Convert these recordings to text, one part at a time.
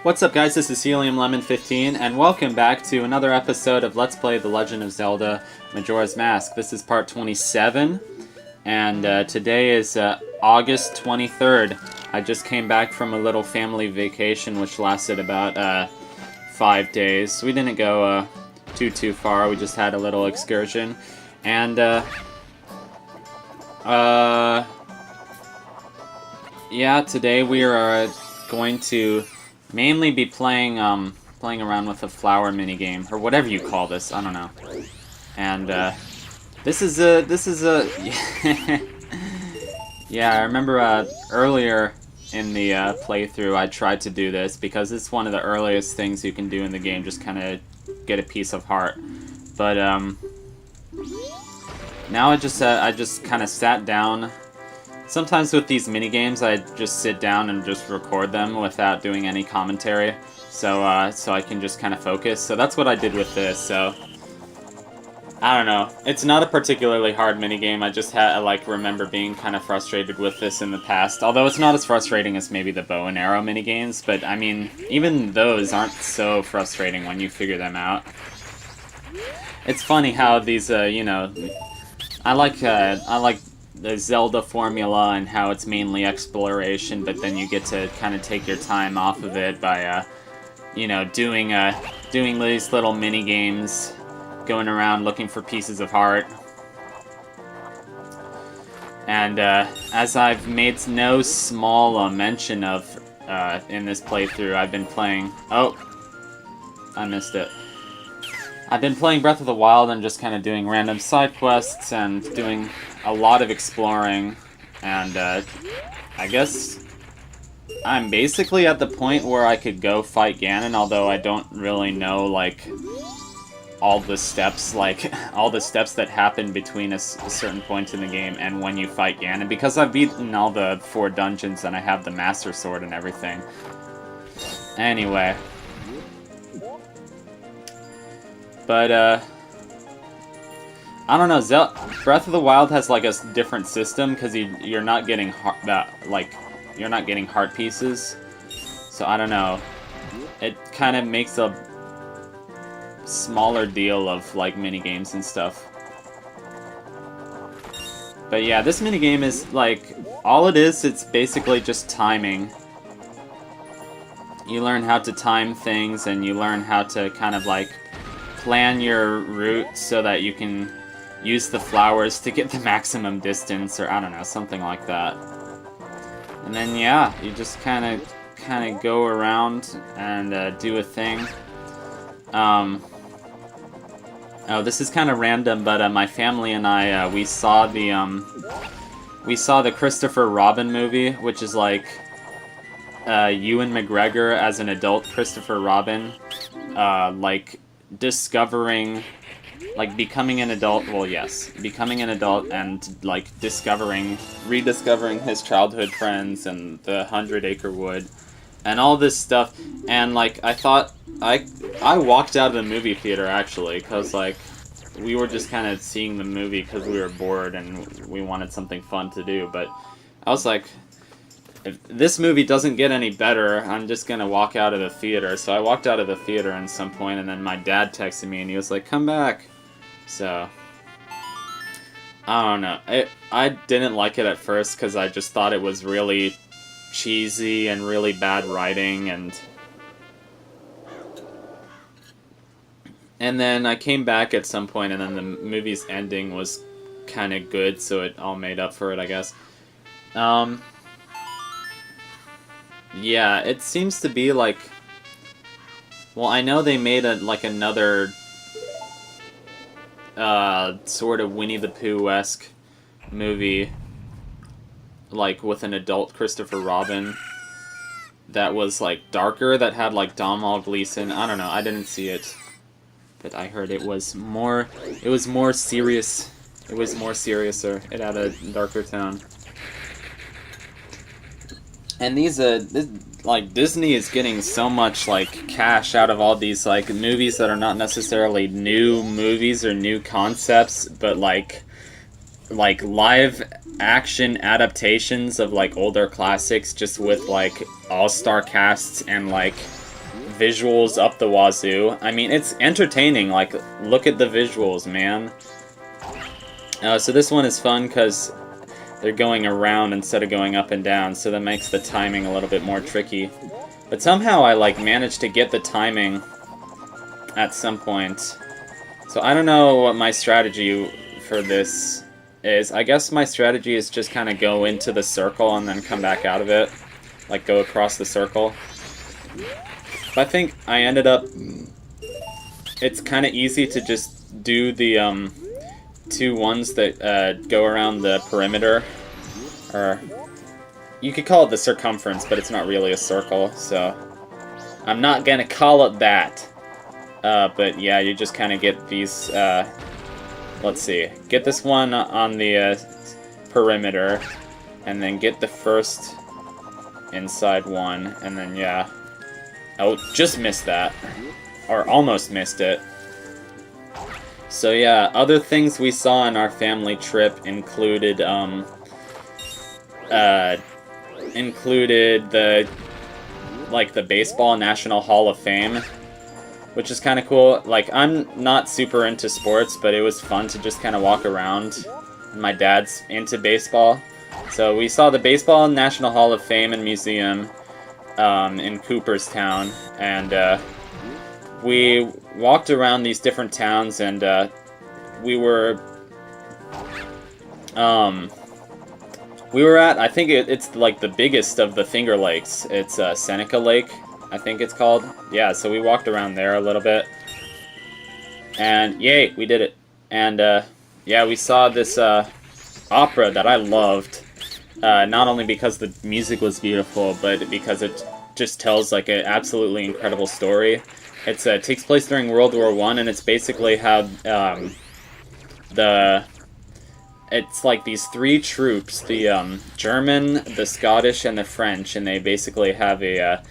What's up guys, this is Helium Lemon 15 and welcome back to another episode of Let's Play The Legend of Zelda Majora's Mask. This is part 27 and today is August 23rd. I just came back from a little family vacation which lasted about 5 days. We didn't go too far, we just had a little excursion. And yeah, today we are going to mainly be playing around with the flower minigame, or whatever you call this, I don't know. And this is a yeah, I remember earlier in the playthrough I tried to do this because it's one of the earliest things you can do in the game, just kind of get a piece of heart. But now I just kind of sat down. Sometimes with these minigames, I just sit down and just record them without doing any commentary, so so I can just kind of focus. So that's what I did with this. So I don't know. It's not a particularly hard minigame. I just remember being kind of frustrated with this in the past. Although it's not as frustrating as maybe the bow and arrow minigames, but I mean, even those aren't so frustrating when you figure them out. It's funny how these, you know, I like the Zelda formula and how it's mainly exploration, but then you get to kind of take your time off of it by, you know, doing these little mini games, going around looking for pieces of heart. And as I've made no small mention of in this playthrough, I've been playing. Oh, I missed it. I've been playing Breath of the Wild and just kind of doing random side quests and doing a lot of exploring, and I guess I'm basically at the point where I could go fight Ganon, although I don't really know, like, all the steps that happen between a certain point in the game and when you fight Ganon, because I've beaten all the 4 dungeons and I have the Master Sword and everything. Anyway. But, I don't know, Breath of the Wild has like a different system because you're not getting heart pieces. So I don't know. It kind of makes a smaller deal of like mini games and stuff. But yeah, this mini game is like all it is. It's basically just timing. You learn how to time things, and you learn how to kind of like plan your route so that you can use the flowers to get the maximum distance, or I don't know, something like that. And then yeah, you just kind of go around and do a thing. Oh, this is kind of random, but my family and I we saw the Christopher Robin movie, which is like Ewan McGregor as an adult Christopher Robin, like discovering, like becoming an adult, well yes, becoming an adult and like rediscovering his childhood friends and the 100 Acre Wood and all this stuff. And like I thought, I walked out of the movie theater actually, because like we were just kind of seeing the movie because we were bored and we wanted something fun to do, but I was like, if this movie doesn't get any better, I'm just gonna walk out of the theater. So I walked out of the theater at some point, and then my dad texted me and he was like, come back. So I don't know. I didn't like it at first because I just thought it was really cheesy and really bad writing, and then I came back at some point, and then the movie's ending was kind of good, so it all made up for it, I guess. Yeah, it seems to be like, well, I know they made another sort of Winnie the Pooh-esque movie, like with an adult Christopher Robin that was like darker, that had like Domhnall Gleeson. I don't know, I didn't see it, but I heard it was more serious. It was more seriouser. It had a darker tone. And these, like, Disney is getting so much, like, cash out of all these, like, movies that are not necessarily new movies or new concepts, but, like live action adaptations of, like, older classics, just with, like, all-star casts and, like, visuals up the wazoo. I mean, it's entertaining. Like, look at the visuals, man. So this one is fun because they're going around instead of going up and down, so that makes the timing a little bit more tricky. But somehow I, like, managed to get the timing at some point. So I don't know what my strategy for this is. I guess my strategy is just kind of go into the circle and then come back out of it. Like, go across the circle. But I think I ended up... It's kind of easy to just do the, two ones that go around the perimeter, or you could call it the circumference, but it's not really a circle, so I'm not gonna call it that. But yeah, you just kind of get these, let's see, get this one on the perimeter, and then get the first inside one, and then yeah. Oh, just missed that, or almost missed it. So yeah, other things we saw on our family trip included the Baseball National Hall of Fame, which is kind of cool. Like, I'm not super into sports, but it was fun to just kind of walk around. My dad's into baseball, so we saw the Baseball National Hall of Fame and Museum in Cooperstown, and we walked around these different towns, and we were at, I think it's like the biggest of the Finger Lakes. It's Seneca Lake, I think it's called. Yeah, so we walked around there a little bit, and yay, we did it. And yeah, we saw this opera that I loved, not only because the music was beautiful, but because it just tells like an absolutely incredible story. It takes place during World War I, and it's basically how it's like these three troops, the German, the Scottish, and the French, and they basically have a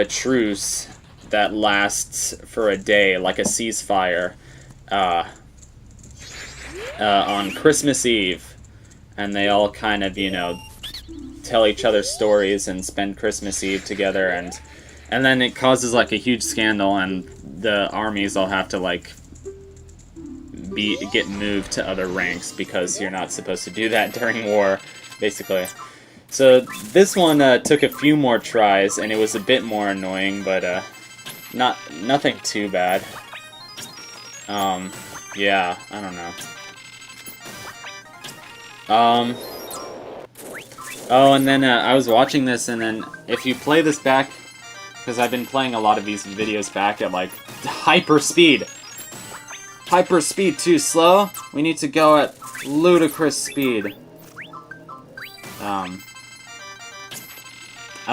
truce that lasts for a day, like a ceasefire, on Christmas Eve, and they all kind of, you know, tell each other stories and spend Christmas Eve together, and then it causes like a huge scandal, and the armies all have to like get moved to other ranks because you're not supposed to do that during war, basically. So this one took a few more tries, and it was a bit more annoying, but nothing too bad. Yeah, I don't know. Oh, and then I was watching this, and then if you play this back, because I've been playing a lot of these videos back at, like, hyper speed. Hyper speed too slow. We need to go at ludicrous speed. Oh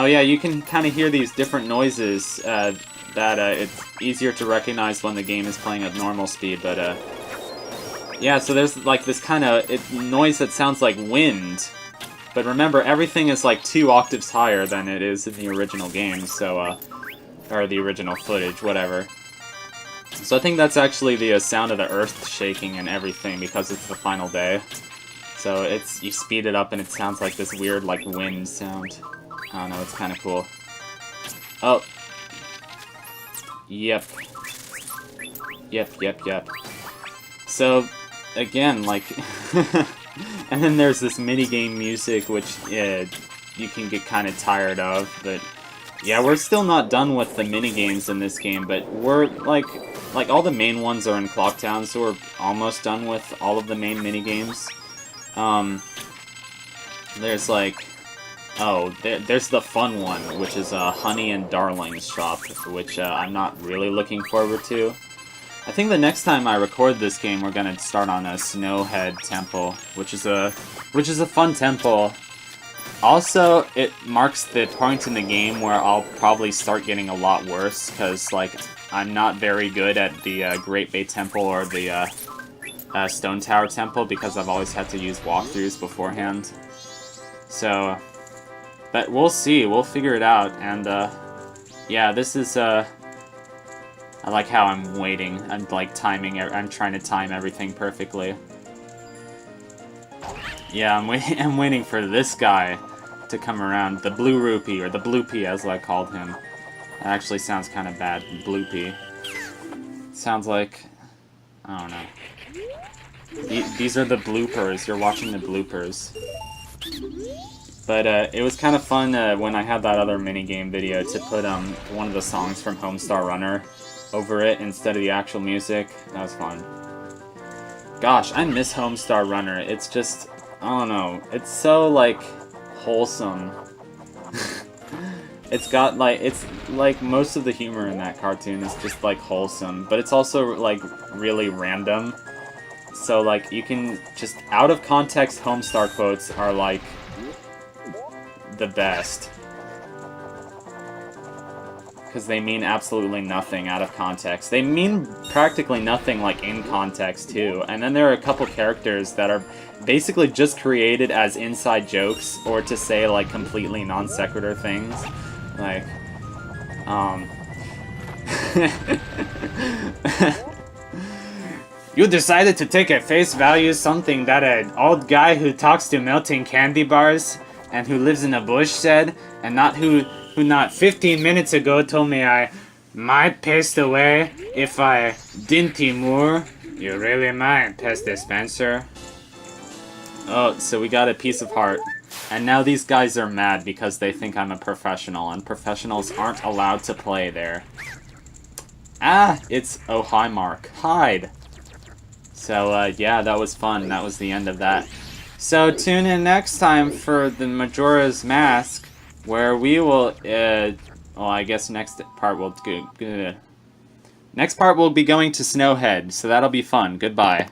yeah, you can kind of hear these different noises that it's easier to recognize when the game is playing at normal speed, but yeah, so there's like this kind of noise that sounds like wind. But remember, everything is like 2 octaves higher than it is in the original game, so, or the original footage, whatever. So I think that's actually the sound of the earth shaking and everything, because it's the final day. So you speed it up and it sounds like this weird, like, wind sound. I don't know, it's kind of cool. Oh. Yep. Yep. So, again, like... And then there's this minigame music, which you can get kind of tired of, but yeah, we're still not done with the minigames in this game, but we're, like all the main ones are in Clocktown, so we're almost done with all of the main minigames. There's, like, there's the fun one, which is Honey and Darling's shop, which I'm not really looking forward to. I think the next time I record this game, we're gonna start on a Snowhead Temple, which is a fun temple. Also, it marks the point in the game where I'll probably start getting a lot worse, because, like, I'm not very good at the Great Bay Temple or the Stone Tower Temple, because I've always had to use walkthroughs beforehand. So, but we'll see, we'll figure it out, and yeah, this is I like how I'm waiting. I'm like I'm trying to time everything perfectly. Yeah, I'm waiting for this guy to come around, the Blue Rupee, or the Blue Pea as I called him. That actually sounds kind of bad. Bloopy. Sounds like... I don't know. These are the bloopers. You're watching the bloopers. But it was kind of fun when I had that other minigame video to put one of the songs from Homestar Runner over it instead of the actual music. That was fun. Gosh, I miss Homestar Runner. It's just, I don't know. It's so, like, wholesome. It's like most of the humor in that cartoon is just, like, wholesome. But it's also, like, really random. So, like, you can just, out of context Homestar quotes are, like, the best. Because they mean absolutely nothing out of context. They mean practically nothing, like, in context, too. And then there are a couple characters that are basically just created as inside jokes, or to say, like, completely non sequitur things. Like, You decided to take at face value something that an old guy who talks to melting candy bars and who lives in a bush said, and not who not 15 minutes ago told me I might pass away if I didn't more. You really might, pest dispenser. Oh, so we got a piece of heart. And now these guys are mad because they think I'm a professional, and professionals aren't allowed to play there. Ah, it's... Oh, hi, Mark. Hide! So, yeah, that was fun. That was the end of that. So, tune in next time for the Majora's Mask, where we will, well, I guess next part will... Next part we'll be going to Snowhead, so that'll be fun. Goodbye.